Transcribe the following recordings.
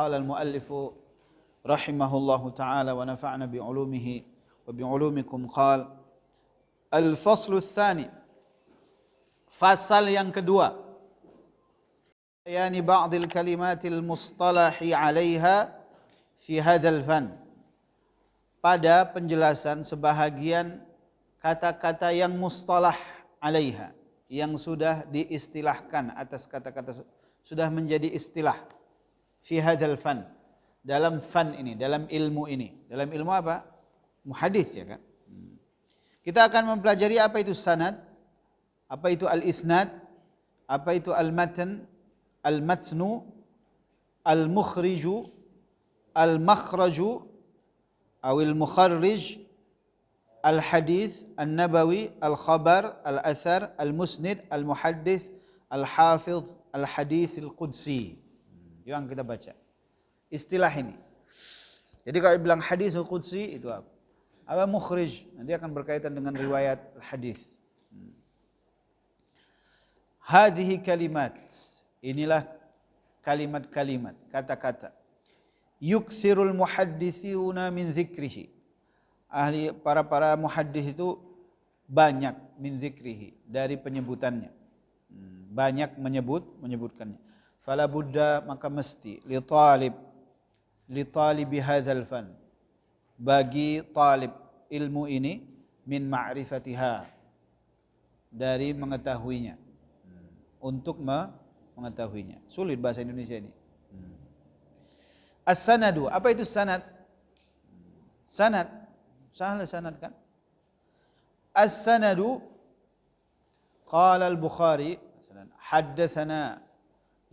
qala al-muallifu rahimahullahu ta'ala wa nafa'na bi'ulumihi wa bi'ulumikum qala al-faslu tsani, fasal yang kedua, bayani ba'dil kalimatil mustalahi 'alaiha fi hadzal fan, pada penjelasan sebahagian kata-kata yang mustalah 'alaiha, yang sudah diistilahkan atas kata-kata, sudah menjadi istilah, fi hadzal fan, dalam fan ini, dalam ilmu ini. Dalam ilmu apa? Muhadits, ya kan? Kita akan mempelajari apa itu sanad, apa itu al-isnad, apa itu al-matan, al-matnu, al-mukhriju, al-makhraju, awil mukharrij, al-hadis, al-nabawi, al-khabar, al-athar, al-musnid, al-muhaddits, al-hafidh, al-hadis, al-qudsi. Yang kita baca istilah ini. Jadi kalau bilang hadis al-qudsi itu apa? Apa mukhrij? Nanti akan berkaitan dengan riwayat hadis. Hadhihi kalimat, inilah kalimat-kalimat, kata-kata. Yukthirul muhadditsuna min dzikrihi. Ahli para muhaddits itu banyak min dzikrihi, dari penyebutannya. Banyak menyebutkannya. Fala budda, maka mesti li talibi hadzal fan, bagi talib ilmu ini, min ma'rifatiha, dari mengetahuinya, untuk mengetahuinya. Sulit bahasa Indonesia ini. As-sanadu, apa itu sanad? Sanad, sahlah sanad kan? As-sanadu, qala al-Bukhari, haddatsana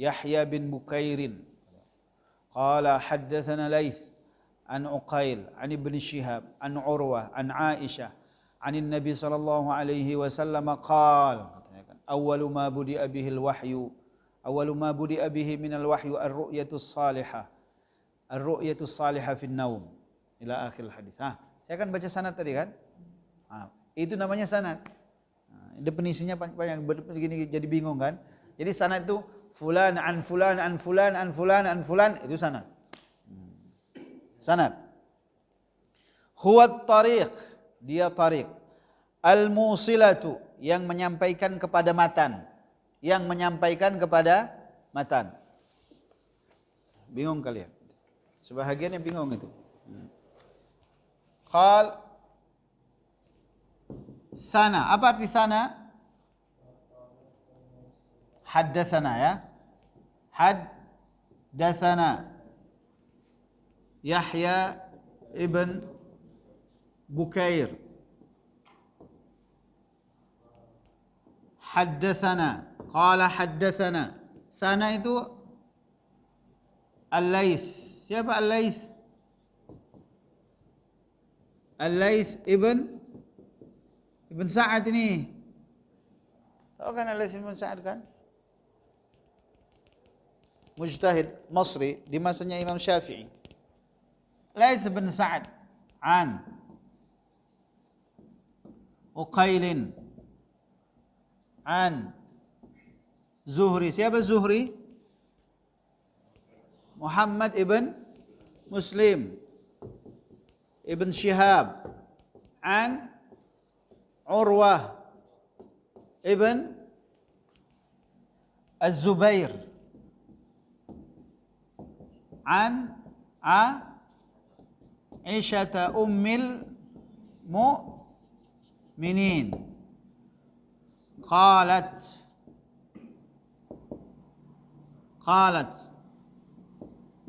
Yahya bin Bukairin, qala haddatsana Laits an Uqail an Ibn Shihab an Urwah an Aisyah an Nabi sallallahu alaihi wasallam qala, awwalu ma budi'a bihi al-wahyu, awwalu ma budi'a bihi min al-wahyu ar-ru'yatus salihah, ar-ru'yatus salihah fi an-naum, ila akhir hadis. Saya akan baca sanad tadi kan? Itu namanya sanad. Definisinya banyak begini, jadi bingung kan? Jadi sanad itu fulan an fulan an fulan an fulan an fulan, itu sanad. Sanad. Huwa tariq, dia tariq. Al-musilatu, yang menyampaikan kepada matan, yang menyampaikan kepada matan. Bingung kalian? Sebahagian yang bingung itu. Qal sana, apa arti sana? Haddatsana, ya. Haddatsana Yahya ibn Bukair. Haddatsana, qala haddatsana. Sana itu Al-Laits. Siapa Al-Laits? Al-Laits ibn Sa'ad ini. Tahu kan Al-Laits ibn Sa'ad kan? Mujtahid Masri di masanya Imam Syafi'i. Laits bin Sa'ad an Uqailin an Zuhri. Siapa Zuhri? Muhammad ibn Muslim ibn Shihab an Urwah ibn Az-Zubair an Aisyah ummil mu'minin qalat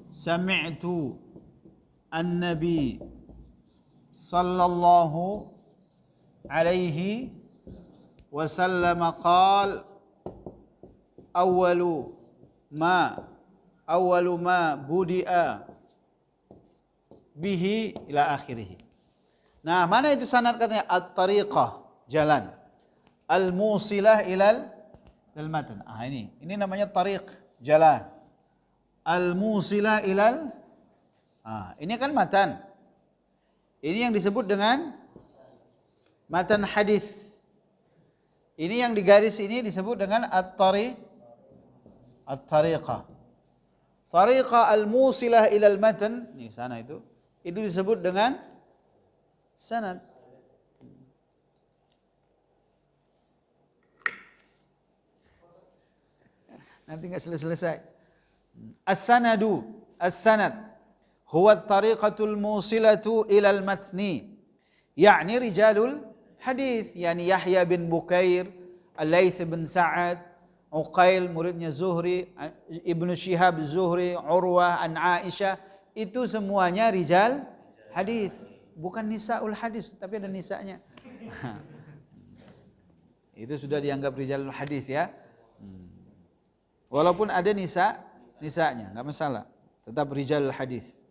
sami'tu an-nabi sallallahu alaihi wasallam qala awwalu ma budi'a bihi ila akhirih. Nah, mana itu sanad katanya? At-tariqah, jalan. Al-musilah ilal matan. Ini namanya tariq, jalan. Al-musilah ilal, ini kan matan. Ini yang disebut dengan matan hadis. Ini yang digaris ini disebut dengan at-tariqah. tariqah al-musilah ilal matan, nih sana itu disebut dengan sanad. Nanti enggak selesai. As-sanad huwa at-tariqatul musilatu ilal matni, yakni rijalul hadis, yani Yahya bin Bukair, Al-Laits bin Sa'ad, Uqail muridnya Zuhri, Ibnu Syihab Zuhri, Urwah an Aisyah, itu semuanya rijal hadis, bukan nisaul hadis, tapi ada nisanya. Itu sudah dianggap rijal hadis ya. Walaupun ada nisanya, enggak masalah, tetap rijal hadis.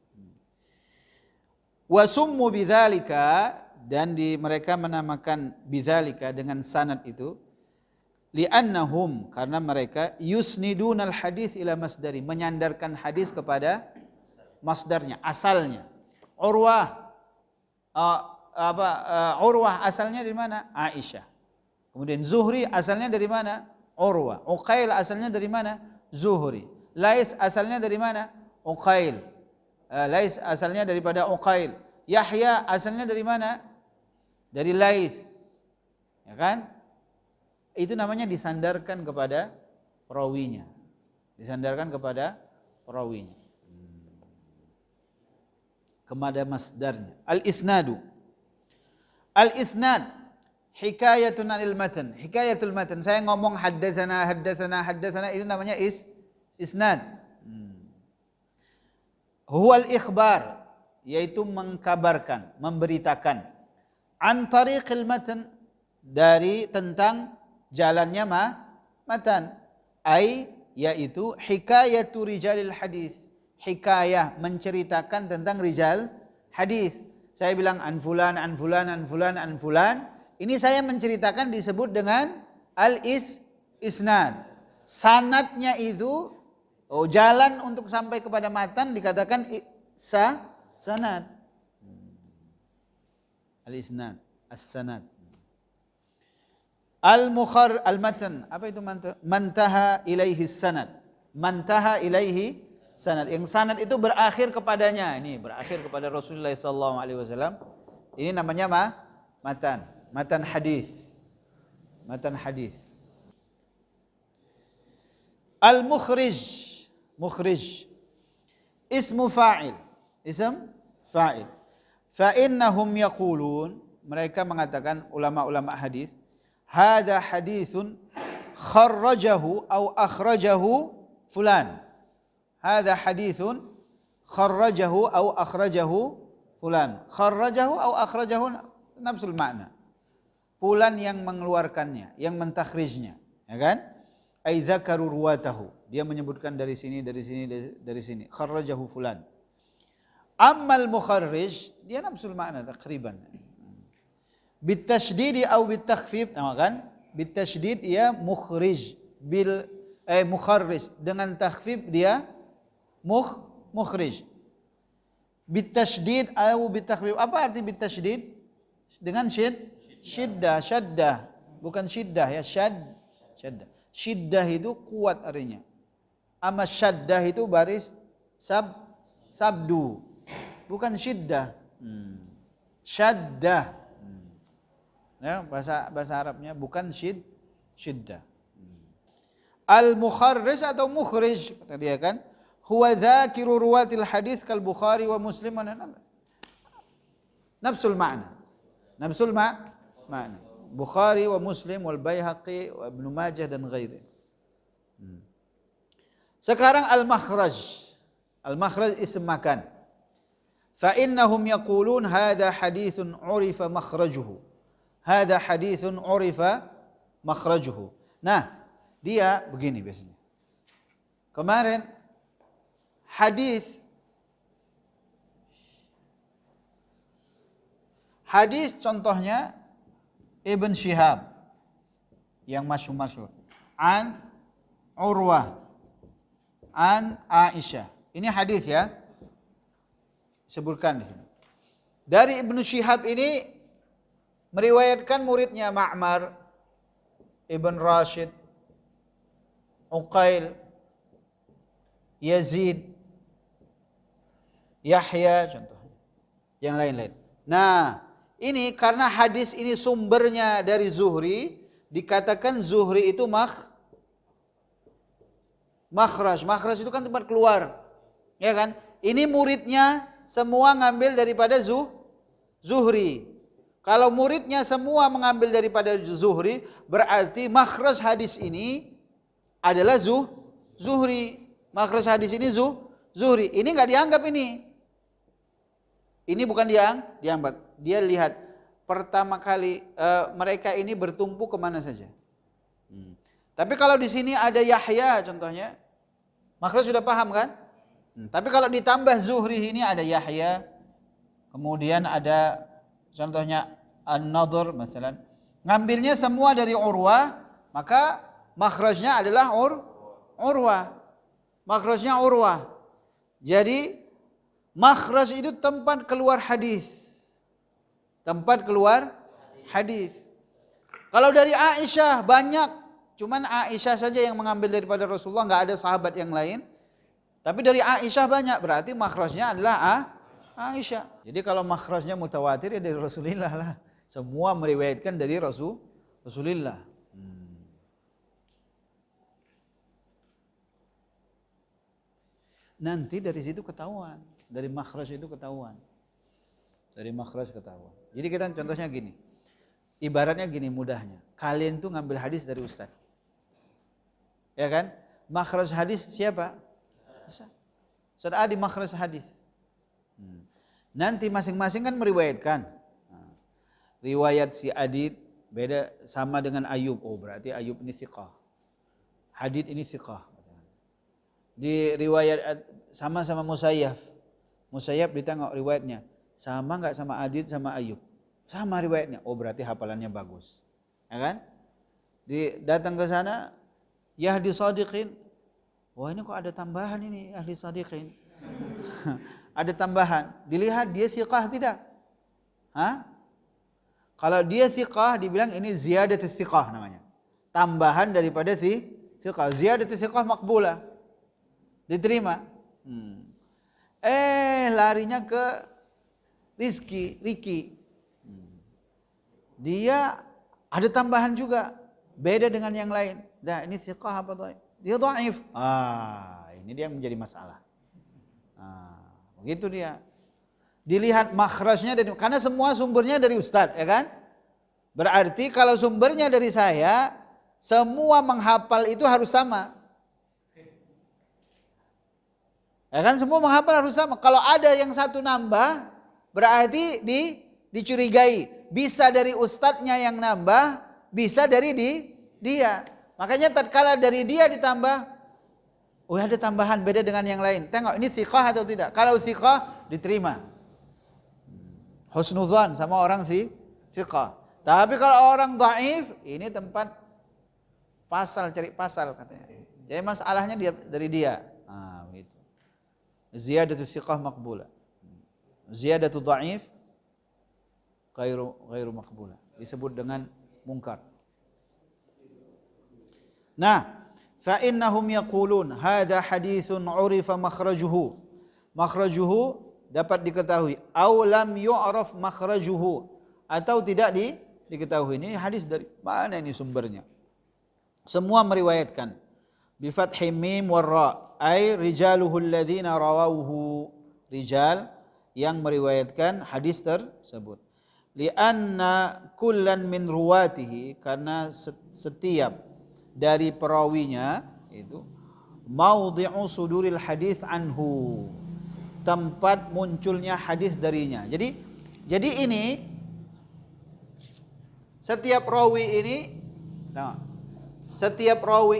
Wa summu bidzalika, dan mereka menamakan bidzalika dengan sanad itu, li'annahum, karena mereka yusnidunal hadis ila masdari, menyandarkan hadis kepada masdarnya, asalnya. Urwah Urwah asalnya dari mana? Aisyah. Kemudian Zuhri asalnya dari mana? Urwah. Uqail asalnya dari mana? Zuhri. Laits asalnya dari mana? Uqail. Laits asalnya daripada Uqail. Yahya asalnya dari mana? Dari Laits. Ya kan? Itu namanya disandarkan kepada perawinya. Disandarkan kepada perawinya. Kepada masdarnya. Al-isnadu. Al-isnad hikayatun anil matan. Hikayatul matan. Saya ngomong haddatsana itu namanya isnad. Huwal ikhbar, yaitu mengkabarkan, memberitakan. An tariqil matan, dari tentang jalannya matan. Yaitu hikayatu rijalil hadis. Hikayah, menceritakan tentang rijal hadis. Saya bilang an fulan. Ini saya menceritakan disebut dengan al-isnad. Sanadnya itu, jalan untuk sampai kepada matan dikatakan sanad. Al-isnad, as-sanad. Al-matan, apa itu mantaha ilaihi sanad. Mantaha ilaihi sanad. Yang sanad itu berakhir kepadanya. Ini berakhir kepada Rasulullah SAW. Ini namanya matan. Matan hadis. Matan hadis. Al-mukhrij. Mukhrij. Ismu fa'il. Ism fa'il. Fa'innahum yaqulun. Mereka mengatakan, ulama-ulama hadis, hada hadithun kharrajahu au akhrajahu fulan. Hada hadithun kharrajahu au akhrajahu fulan. Kharrajahu au akhrajahu nafsul makna. Fulan yang mengeluarkannya, yang mentakhrijnya, ya kan? Ai dzakaru ruwatahu. Dia menyebutkan dari sini. Kharrajahu fulan. Ammal mukharrij, dia nafsul makna takriban. Bitasydid au bitakhfif, kan? Bitasydid dia mukhrij, mukharrij, dengan takhfif dia mukhrij. Bitasydid au bitakhfif. Apa arti bitasydid? Dengan syaddah, bukan syiddah ya, syaddah. Syiddah itu kuat artinya. Ama syaddah itu baris sabdu. Bukan syiddah. Syaddah. Ya, bahasa Arabnya bukan syiddah. Al-mukharrij atau mukhrij kata dia kan, huwa dzakiru ruwatil hadis kal Bukhari wa Muslim. Nafsul ma'na. Nafsul ma'na. Bukhari wa Muslim wal Baihaqi wa Ibnu Majah dan ghairi. Sekarang al-makhraj. Al-makhraj ism makan. Fa innahum yaqulun hadha hadithun urifa makhrajuhu. Hadha hadithun urifa makhrajuhu. Nah, dia begini biasanya. Kemarin hadis contohnya Ibn Syihab yang masyhur an Urwah an Aisyah. Ini hadis ya. Sebutkan di sini. Dari Ibn Syihab ini meriwayatkan muridnya Ma'mar, Ibn Rashid, Uqail, Yazid, Yahya contohnya. Yang lain-lain. Nah, ini karena hadis ini sumbernya dari Zuhri, dikatakan Zuhri itu makhraj. Makhraj itu kan tempat keluar. Ya kan? Ini muridnya semua ngambil daripada Zuhri. Kalau muridnya semua mengambil daripada Zuhri, berarti makhraj hadis ini adalah Zuhri. Makhraj hadis ini Zuhri. Ini enggak dianggap ini. Ini bukan dianggap. Dia lihat pertama kali mereka ini bertumpu kemana saja. Tapi kalau di sini ada Yahya contohnya, makhraj sudah paham kan? Tapi kalau ditambah Zuhri ini ada Yahya, kemudian ada contohnya An-Nadhr misalnya, ngambilnya semua dari Urwah, maka makhrajnya adalah Urwah. Makhrajnya Urwah. Jadi makhraj itu tempat keluar hadis. Tempat keluar hadis. Kalau dari Aisyah banyak, cuman Aisyah saja yang mengambil daripada Rasulullah, enggak ada sahabat yang lain. Tapi dari Aisyah banyak, berarti makhrajnya adalah Aisyah. Jadi kalau makhrajnya mutawatir ya dari Rasulullah lah. Semua meriwayatkan dari Rasulullah. Nanti dari situ ketahuan, dari makhraj itu ketahuan. Dari makhraj ketahuan. Jadi kita contohnya gini. Ibaratnya gini mudahnya. Kalian tuh ngambil hadis dari ustaz. Ya kan? Makhraj hadis siapa? Ustaz A di makhraj hadis. Nanti masing-masing kan meriwayatkan. Riwayat si Adid beda sama dengan Ayub. Oh berarti Ayub ini thiqah. Hadid ini thiqah. Di riwayat sama Musayyaf. Musayyaf ditengok riwayatnya. Sama enggak sama Adid sama Ayub? Sama riwayatnya. Oh berarti hafalannya bagus. Ya kan? Datang ke sana Yahdi Shadiqin. Wah ini kok ada tambahan ini ahli shadiqin. Ada tambahan. Dilihat dia thiqah tidak? Kalau dia thiqah dibilang ini ziyadatus thiqah namanya. Tambahan daripada thiqah. Ziyadatus thiqah makbulah. Diterima. Larinya ke Riki. Dia ada tambahan juga. Beda dengan yang lain. Nah ini thiqah apa dhaif? Dia dhaif. Ini dia yang menjadi masalah. Begitu dia. Dilihat makhrajnya karena semua sumbernya dari ustaz, ya kan? Berarti kalau sumbernya dari saya, semua menghafal itu harus sama. Ya kan semua menghafal harus sama. Kalau ada yang satu nambah, berarti dicurigai. Bisa dari ustadznya yang nambah, bisa dari dia. Makanya tatkala dari dia ditambah, oh ada tambahan beda dengan yang lain. Tengok ini thiqah atau tidak. Kalau thiqah diterima. Husnuzan sama orang thiqah. Tapi kalau orang dhaif, ini tempat cari pasal katanya. Jadi masalahnya dari dia. Begitu. Ziyadatu thiqah maqbulah. Ziyadatu dhaif ghairu maqbulah. Disebut dengan mungkar. Nah, fa innahum yaqulun hadza haditsun urifa makhrajuhu. Makhrajuhu dapat diketahui aw lam yu'raf makhrajuhu atau tidak diketahui. Ini hadis dari mana ini sumbernya? Semua meriwayatkan bi fathhi mim war ra ay rijaluhu alladzina rawawuhu. Rijal yang meriwayatkan hadis tersebut. Lianna kullan min ruwatihi, karena setiap dari perawinya itu maudhi'u suduril hadis anhu, tempat munculnya hadis darinya. Jadi ini setiap rawi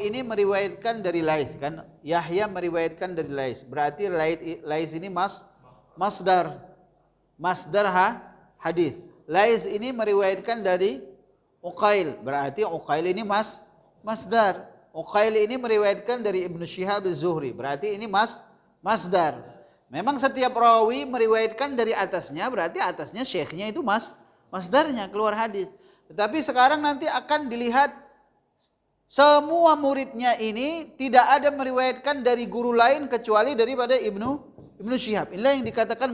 ini meriwayatkan dari Lais kan? Yahya meriwayatkan dari Lais. Berarti Lais ini masdar hadis. Lais ini meriwayatkan dari Uqail. Berarti Uqail ini masdar. Uqail ini meriwayatkan dari Ibnu Syihab Az-Zuhri. Berarti ini masdar. Memang setiap rawi meriwayatkan dari atasnya, berarti atasnya syekhnya itu masdarnya keluar hadis. Tetapi sekarang nanti akan dilihat semua muridnya ini tidak ada meriwayatkan dari guru lain kecuali daripada Ibnu Ibnu Syihab. Inilah yang dikatakan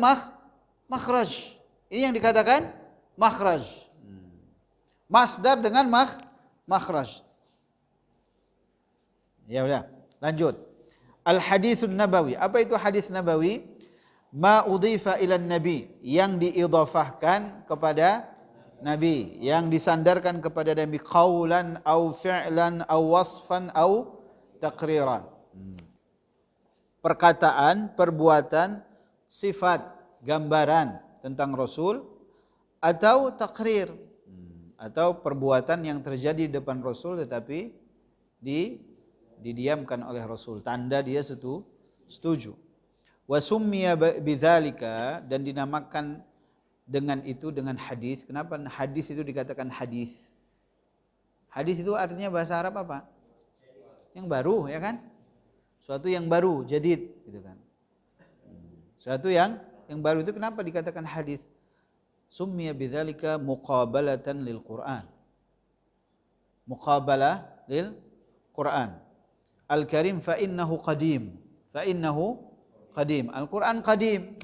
makhraj. Ini yang dikatakan makhraj. Masdar dengan makhraj. Ya udah, lanjut. Al haditsun nabawi. Apa itu hadis nabawi? Ma udhifa ila nabi, yang diidhafahkan kepada nabi, yang disandarkan kepada nabi, qaulan au fi'lan au wasfan au taqriran. Perkataan, perbuatan, sifat, gambaran tentang Rasul atau takrir, atau perbuatan yang terjadi di depan Rasul tetapi didiamkan oleh Rasul, tanda dia setuju. Wa summiya bidzalika, dan dinamakan dengan itu, dengan hadis. Kenapa hadis itu dikatakan hadis? Hadis itu artinya bahasa Arab apa? Yang baru, ya kan? Suatu yang baru, jadid, gitu kan. Suatu yang baru itu kenapa dikatakan hadis? Summiya bidzalika muqabalatan lil Qur'an. Muqabalah lil Qur'an. Al-Karim fa innahu qadim. Fa innahu qadim. Al-Qur'an qadim.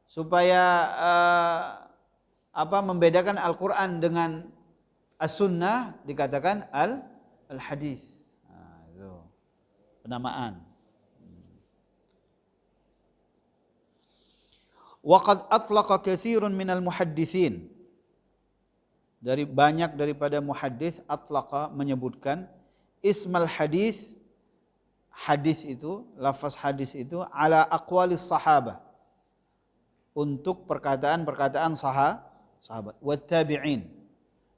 Supaya membedakan Al-Qur'an dengan As-Sunnah dikatakan al-hadis. Itu penamaan. Waqad atlaqa katsirun minal muhadditsin. Dari banyak daripada muhaddis atlaqa menyebutkan ismal hadis, hadis itu, lafaz hadis itu ala aqwalis sahabah, untuk perkataan-perkataan sahabat, wa tabi'in,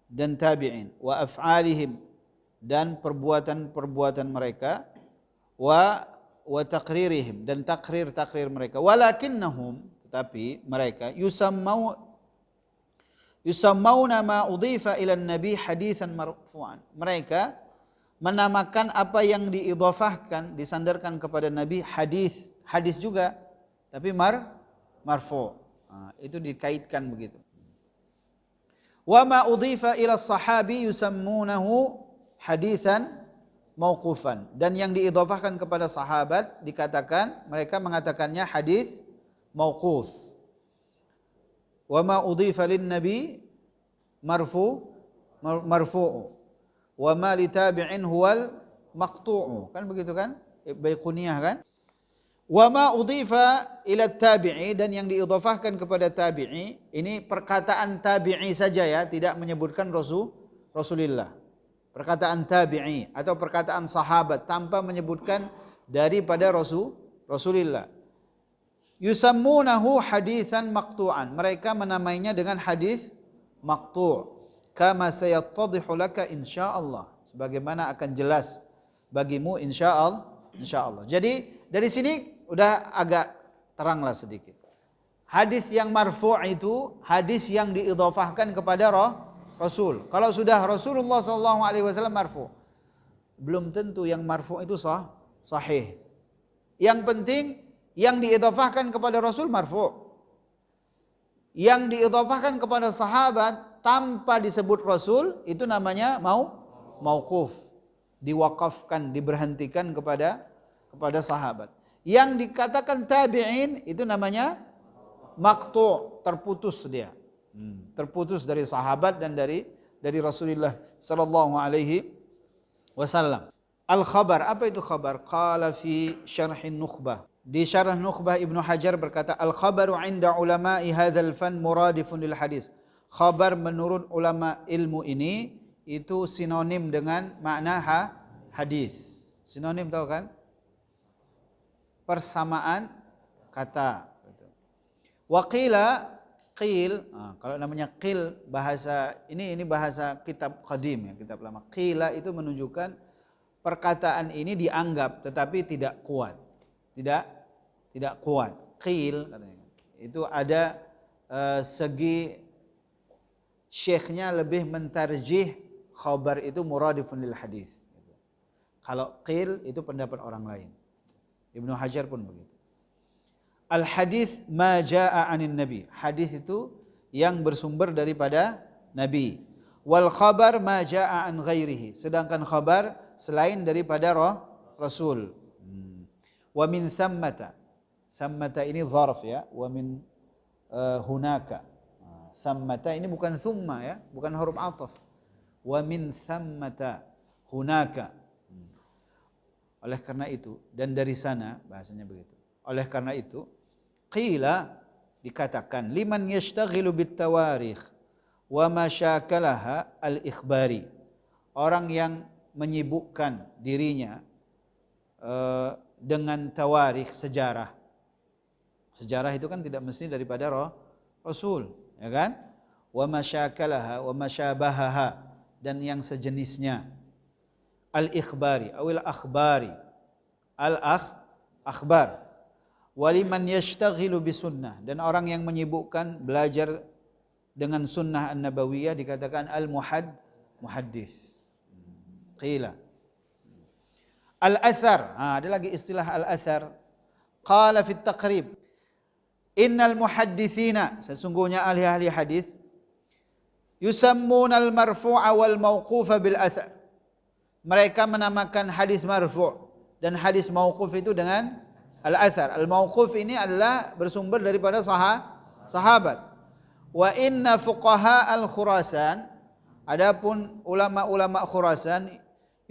dan tabi'in, wa af'alihim, dan perbuatan-perbuatan mereka, wa taqririhim, dan takrir mereka. Walakinnahum, tetapi mereka yusammawna ma udhifa ila nabi hadisan marfu'an. Mereka menamakan apa yang diidhafahkan, disandarkan kepada Nabi hadis juga, tapi marfu'. Itu dikaitkan begitu. Wa ma udhifa ila sahabi yusammunahu hadisan mauqufan, dan yang diidhafahkan kepada sahabat mereka mengatakannya hadis mauquf. Wa ma udhifa lin nabi marfu'u. Wa ma li tabi'in huwal maqtu'u. Kan begitu kan? Baiquniyah kan? Wa ma udhifa ila tabi'i, dan yang diidhafahkan kepada tabi'i, ini perkataan tabi'i saja ya, tidak menyebutkan Rasulullah. Perkataan tabi'i atau perkataan sahabat tanpa menyebutkan daripada Rasulullah. Yusammunahu hadisan maqtu'an. Mereka menamainya dengan hadis maqtu'. Kama sayattadhihu laka insyaallah. Sebagaimana akan jelas bagimu insyaallah. Jadi dari sini udah agak teranglah sedikit. Hadis yang marfu' itu hadis yang diidhafahkan kepada Rasul. Kalau sudah Rasulullah SAW marfu', belum tentu yang marfu' itu sahih. Yang penting yang diidhafahkan kepada Rasul marfu'. Yang diidhafahkan kepada sahabat tanpa disebut Rasul itu namanya mauquf. Diwaqafkan, diberhentikan kepada sahabat. Yang dikatakan tabi'in itu namanya maqtu', terputus dia. Terputus dari sahabat dan dari Rasulullah sallallahu alaihi wasallam. Al-khabar, apa itu khabar? Qala fi syarhin nukhbah. Di syarah Nukhbah Ibnu Hajar berkata, al-khabaru 'inda ulama'i hadzal fan muradifun lil hadis. Khabar menurut ulama ilmu ini itu sinonim dengan makna hadis. Sinonim tahu kan? Persamaan kata. Wa qil, kalau namanya qil bahasa ini bahasa kitab qadim ya, kitab lama. Qila itu menunjukkan perkataan ini dianggap tetapi tidak kuat. Tidak kuat. Qil katanya. Itu ada segi syekhnya lebih mentarjih khabar itu muradifun lil hadis. Kalau qil itu pendapat orang lain. Ibnu Hajar pun begitu. Al hadis ma jaa anin nabi. Hadis itu yang bersumber daripada nabi. Wal khabar ma jaa an ghairihi. Sedangkan khabar selain daripada Rasul. Wa min thammata, Sammata ini zarf ya, wa min hunaka. Sammata ini bukan summa ya, bukan huruf athaf. Wa min sammata hunaka. Oleh karena itu, dan dari sana, bahasanya begitu. Oleh karena itu, qila, dikatakan, liman yashtaghilu bit-tawarikh wa masyakalaha al-ikhbari. Orang yang menyibukkan dirinya dengan tawarikh, sejarah. Sejarah itu kan tidak mesti daripada Rasul, ya kan? Wa masyakalaha wa masyabahaha, dan yang sejenisnya. Al-ikhbari awil akhbari, akhbar. Waliman yashtaghilu bisunnah, dan orang yang menyibukkan belajar dengan sunnah an-nabawiyah dikatakan al-muhaddis. Qila. Al-athar, ada lagi istilah al-athar. Qala fit taqrib, innal muhadditsina, sesungguhnya ahli-ahli hadis, yusammuna al-marfu'a wal mauqufa bil athar. Mereka menamakan hadis marfu' dan hadis mauquf itu dengan al-athar. Al-mauquf ini adalah bersumber daripada sahabat. Wa inna fuqaha al-Khurasan, adapun ulama-ulama Khurasan,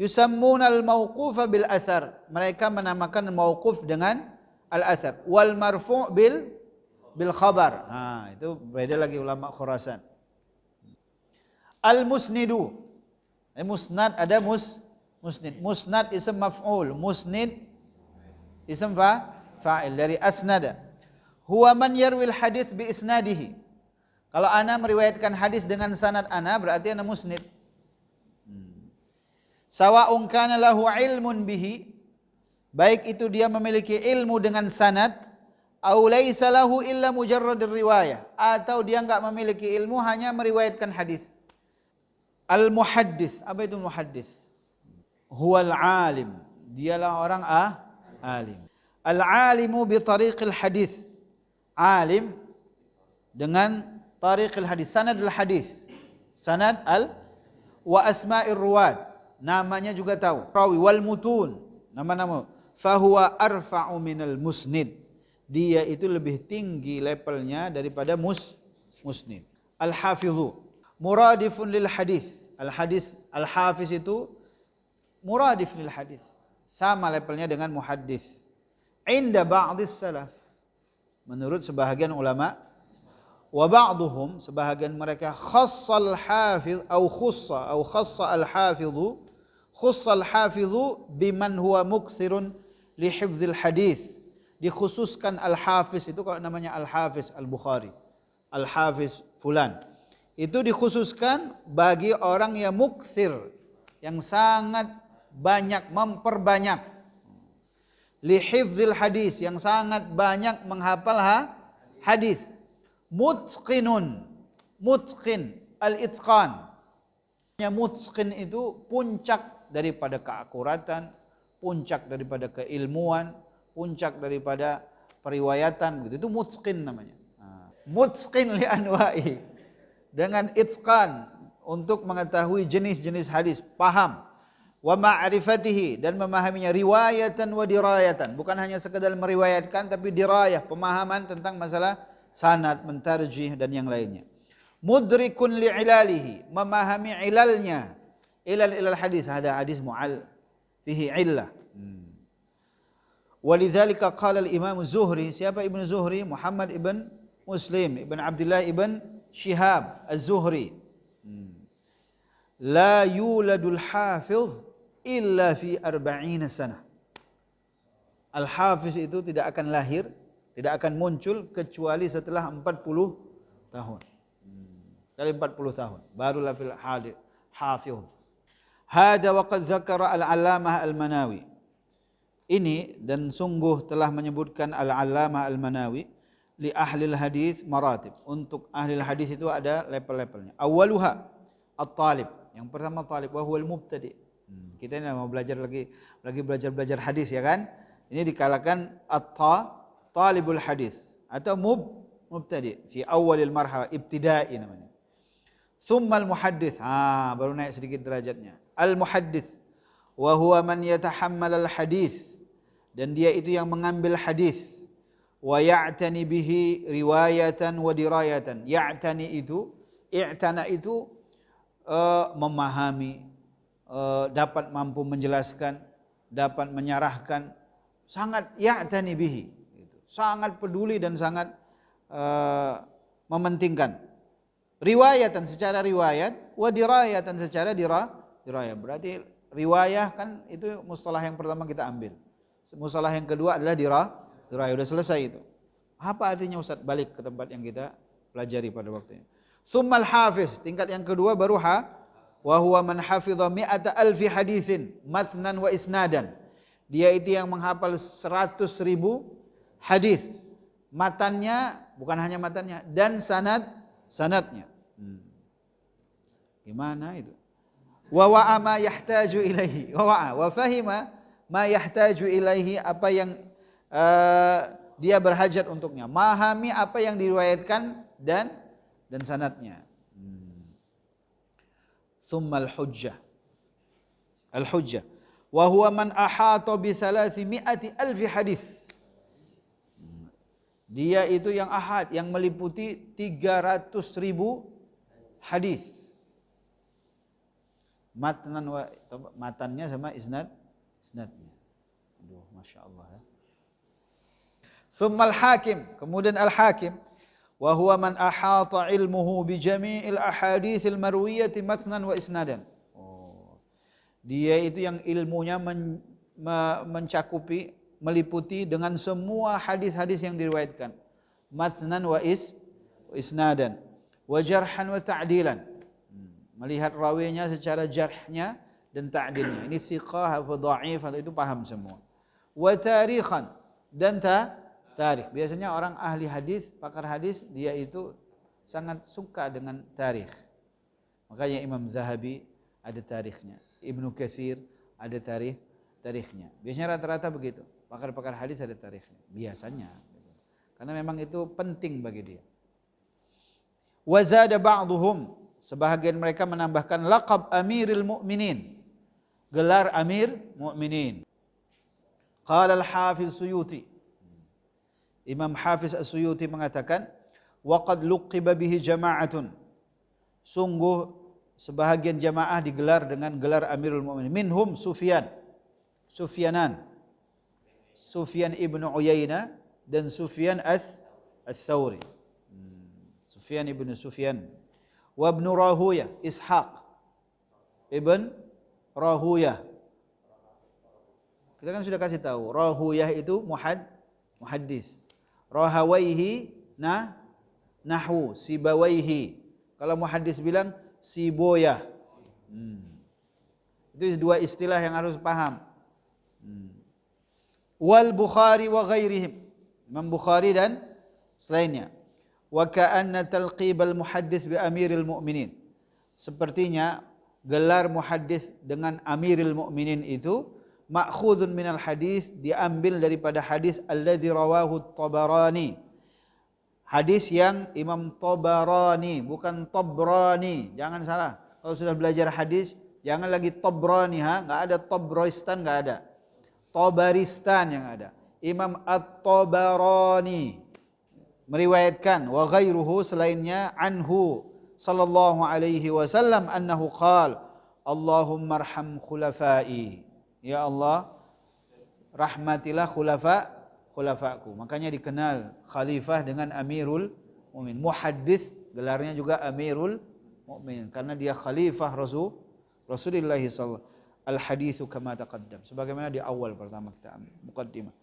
yusammuna al-mauqufa bil athar. Mereka menamakan mauquf dengan al-athar. Wal marfu' bil khabar. Itu beda lagi ulama Khurasan. Al-musnidu, musnad ada musnid. Musnad ism maf'ul, musnid ism fa'il dari asnada. Huwa man yarwil hadits bi isnadihi. Kalau ana meriwayatkan hadis dengan sanad ana, berarti ana musnid. Sawa'un kana lahu ilmun bihi, baik itu dia memiliki ilmu dengan sanad, au laisa lahu illa mujarrad riwayah, atau dia enggak memiliki ilmu, hanya meriwayatkan hadis. Al-muhaddis, apa itu muhaddis? Huwal alim, dialah orang alim. Al-alimu bi tariqil hadis, alim dengan tariqil hadis, sanadul hadis, sanad wa asma'ir ruwat, namanya juga tahu. Rawi wal mutun, nama-nama. Fahuwa arfa'u minal musnid, dia itu lebih tinggi levelnya daripada musnid. Al-hafidhu muradifun lil hadis. Al-hafiz itu muradif lil hadis, sama levelnya dengan muhaddis. Inda ba'dis salaf, menurut sebahagian ulama. Wa ba'duhum, sebahagian mereka, khassal hafiz khassa al-hafidhu biman huwa mukthirun li hifdzil hadis. Dikhususkan al-hafiz itu, kalau namanya al-hafiz al-Bukhari, al-hafiz fulan, itu dikhususkan bagi orang yang mukthir, yang sangat banyak memperbanyak, li hifdzil hadis, yang sangat banyak menghafal hadis. Mutqin, al-itqan. Mutqin itu puncak daripada keakuratan, puncak daripada keilmuan, puncak daripada periwayatan, begitu. Itu mutqin namanya. Mutqin li anwa'i, dengan itqan, untuk mengetahui jenis-jenis hadis, paham. Wa ma'rifatihi, dan memahaminya, riwayatan wa dirayatan, bukan hanya sekedar meriwayatkan, tapi dirayah, pemahaman tentang masalah sanad, mentarjih, dan yang lainnya. Mudrikun li'ilalihi, memahami ilalnya, ilal hadis, ada hadis mu'al fihi illah. Walidzalika qala al-Imam Az-Zuhri, siapa Ibnu Zuhri? Muhammad ibn Muslim ibn Abdullah ibn Shihab Az-Zuhri. La yuladul hafiz illa fi 40 sanah. Al-hafiz itu tidak akan lahir, tidak akan muncul kecuali setelah 40 tahun. Dari 40 tahun barulah fil hafiz. Hada wa qad dzakara al-allamah al-Manawi. Ini, dan sungguh telah menyebutkan al-allamah al-Manawi, li ahli hadis maratib, untuk ahli hadis itu ada level-levelnya. Awaluha at-talib, yang pertama talib, wa huwal mubtadi. Kita ini mau belajar lagi belajar hadis, ya kan? Ini dikalakan talibul hadis atau mubtadi fi awalil marhala, ibtidai namanya. Thumma al-muhaddits, baru naik sedikit derajatnya. Al-muhaddits wa huwa man yatahammal al-hadis, dan dia itu yang mengambil hadis. wa ya'tani bihi riwayatan wa dirayatan. Ya'tani itu, i'tana itu memahami, dapat mampu menjelaskan, dapat menyarahkan, sangat ya'tani bihi, sangat peduli dan sangat mementingkan. Riwayatan secara riwayat, wa dirayatan secara dirayah. Berarti riwayah kan itu mustalah yang pertama kita ambil. Mustalah yang kedua adalah dirayah. Udah selesai itu. Apa artinya Ustaz? Balik ke tempat yang kita pelajari pada waktunya. Tsummal hafiz, tingkat yang kedua baru wa huwa man hafidha mi'ata alfi haditsin matnan wa isnadan. Dia itu yang menghafal 100.000 hadis. Matannya, bukan hanya matannya, dan sanadnya. Gimana itu? Wa wa'a ma yahtaju ilaihi. Wa fahima ma yahtaju ilaihi, apa yang dia berhajat untuknya. Memahami apa yang diriwayatkan dan sanadnya. Tsummal hujjah. Al-hujjah wa huwa man ahata bi 300,000 hadis. Dia itu yang ahad, yang meliputi 300.000 hadis. Matannya sama isnadnya. Aduh, Masya Allah ya. Tsummal hakim, kemudian al-hakim wa huwa man ahata ilmuhu bi jami'il ahaditsil marwiyati matnan wa isnadan. Dia itu yang ilmunya mencakupi, meliputi dengan semua hadis-hadis yang diriwayatkan, matnan wa isnadan, wa jarhan wa ta'dilan, melihat rawinya secara jarhnya dan ta'dilnya. Ini thiqah atau dhaif atau itu paham semua. Wa tarikhan, dan tarikh. Biasanya orang ahli hadis, pakar hadis, dia itu sangat suka dengan tarikh. Makanya Imam Zahabi ada tarikhnya, Ibnu Katsir ada tarikhnya. Biasanya rata-rata begitu. Pakar-pakar hadis ada tarikhnya. Biasanya. Karena memang itu penting bagi dia. Wa zada ba'duhum, sebahagian mereka menambahkan laqab Amiril Mu'minin, gelar Amir Mu'minin. Qala al-Hafiz Suyuti, Imam Hafiz As-Suyuti mengatakan, wa qad luqiba bihi jama'atun, sungguh sebahagian jamaah digelar dengan gelar Amirul Mu'minin. Minhum Sufyan ibnu Uyainah dan Sufyan ats-Tsauri. Sufyan ibnu Sufyan. Wa ibnu Rahuyah, Ishaq ibn Rahuyah. Kita kan sudah kasih tahu, Rahuyah itu muhaddis. Rahawaihi nahwu, Sibawaihi. Kalau muhaddis bilang Siboyah. Itu dua istilah yang harus paham. Wal Bukhari wa ghairihim, Imam Bukhari dan selainnya. Wa ka'anna talqibal muhaddis bi Amiril Mu'minin, sepertinya gelar muhaddis dengan Amiril Mu'minin itu ma'khudun minal hadis, diambil daripada hadis alladzi rawahu Tabarani, hadis yang Imam Tabarani, bukan Tabrani, jangan salah. Kalau sudah belajar hadis jangan lagi Tabrani, enggak ada Tabroistan, enggak ada. Tabaristan yang ada. Imam At-Tabarani meriwayatkan, wa ghairuhu, selainnya, anhu sallallahu alaihi wasallam annahu qala Allahumma arham khulafai, ya Allah rahmatilah khulafaku. Makanya dikenal khalifah dengan Amirul Mu'minin. Muhaddis gelarnya juga Amirul Mu'minin karena dia khalifah Rasulullah sallallahu. Al haditsu kama taqaddam, sebagaimana di awal pertama kita ambil muqaddimah.